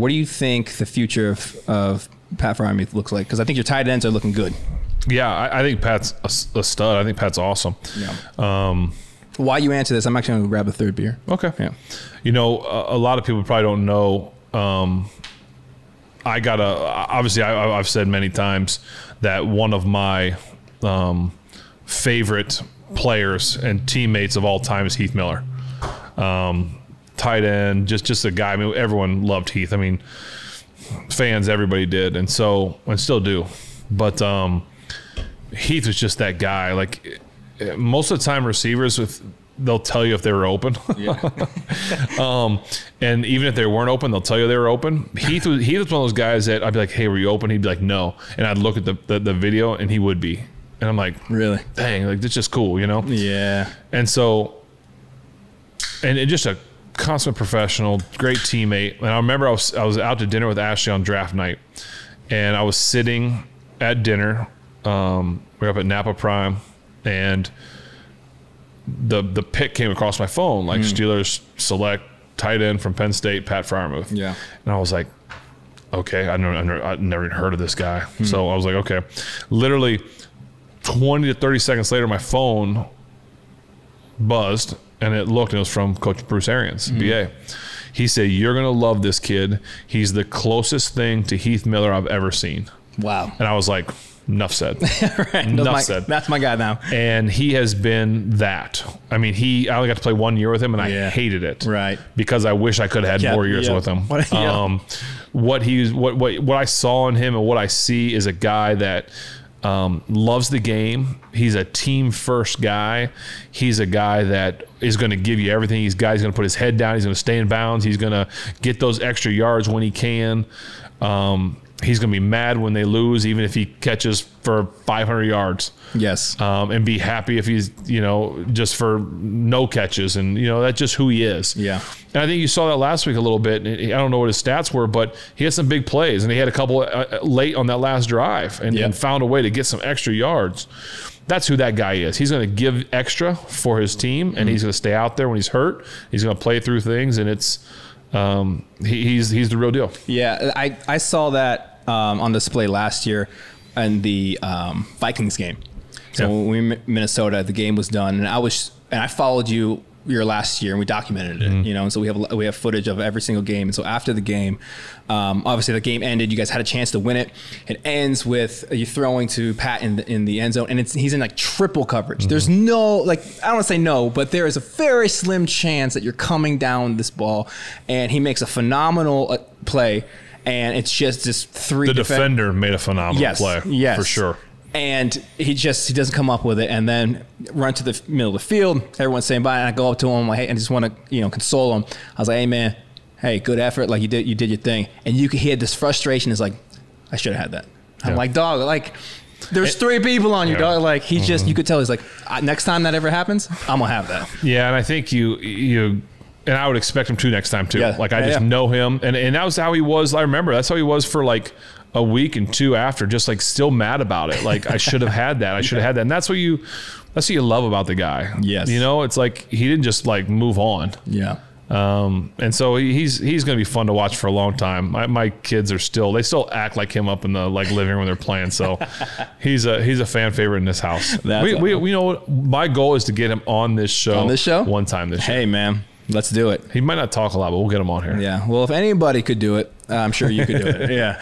What do you think the future of Pat Freiermuth looks like? Because I think your tight ends are looking good. Yeah, I think Pat's a stud. I think Pat's awesome. Yeah. While you answer this, I'm actually going to grab a third beer. Okay. Yeah. You know, a lot of people probably don't know. Obviously, I've said many times that one of my favorite players and teammates of all time is Heath Miller. Tight end, just a guy. I mean, everyone loved Heath. I mean, fans, everybody did, and still do. But Heath was just that guy. Like, most of the time, receivers they'll tell you if they were open. Yeah. And even if they weren't open, they'll tell you they were open. Heath was one of those guys that I'd be like, "Hey, were you open?" He'd be like, "No," and I'd look at the video, and he would be, and I'm like, "Really? Dang, like that's just cool, you know?" Yeah. And so, and just a consummate professional, great teammate. And I remember I was out to dinner with Ashley on draft night, and I was sitting at dinner. We were up at Napa Prime, and the pick came across my phone, like Steelers select tight end from Penn State, Pat Freiermuth. Yeah. And I was like, okay, I'd never even heard of this guy. So I was like, okay. Literally 20 to 30 seconds later, my phone buzzed, and it was from Coach Bruce Arians, BA. He said, "You're going to love this kid. He's the closest thing to Heath Miller I've ever seen." Wow. And I was like, enough said. Right. Enough said. That's my guy now. And he has been that. I mean, I only got to play 1 year with him, and I hated it. Right. Because I wish I could have had more years with him. What I saw in him and what I see is a guy that loves the game. He's a team first guy. He's a guy that is going to give you everything. He's going to put his head down. He's going to stay in bounds. He's going to get those extra yards when he can. He's going to be mad when they lose, even if he catches for 500 yards. Yes. And be happy if he's, just for no catches. And, that's just who he is. Yeah. And I think you saw that last week a little bit. I don't know what his stats were, but he had some big plays. And he had a couple late on that last drive and found a way to get some extra yards. That's who that guy is. He's going to give extra for his team, and he's going to stay out there when he's hurt. He's going to play through things, and it's he's the real deal. Yeah, I saw that on display last year in the Vikings game. So when we were in Minnesota, the game was done, and I followed your last year, and we documented it. And so we have footage of every single game. And so after the game, obviously the game ended. You guys had a chance to win it. It ends with you throwing to Pat in the end zone, and he's in like triple coverage. There's no, I don't want to say no, but there is a very slim chance that you're coming down this ball, and he makes a phenomenal play. And it's just this The defender made a phenomenal play. Yes. For sure. And he doesn't come up with it, and then run to the middle of the field. Everyone's saying bye, and I go up to him like, hey, and just want to console him. I was like, hey man, hey, good effort, like you did your thing. And you could hear this frustration is like, I should have had that. I'm like, dog, like there's 3 people on you, dog. Like he just, you could tell he's like, next time that ever happens, I'm gonna have that. Yeah, and I think you. And I would expect him to next time too. Yeah. Like I just know him, and that was how he was. I remember that's how he was for like a week and 2 after, just like still mad about it. Like I should have had that. I should have had that. And that's what you love about the guy. Yes. It's like he didn't just like move on. Yeah. And so he's going to be fun to watch for a long time. My kids they still act like him up in the living room when they're playing. So he's a fan favorite in this house. My goal is to get him on this show. On this show? One time this year. Hey man. Let's do it. He might not talk a lot, but we'll get him on here. Yeah. Well, if anybody could do it, I'm sure you could do it. Yeah.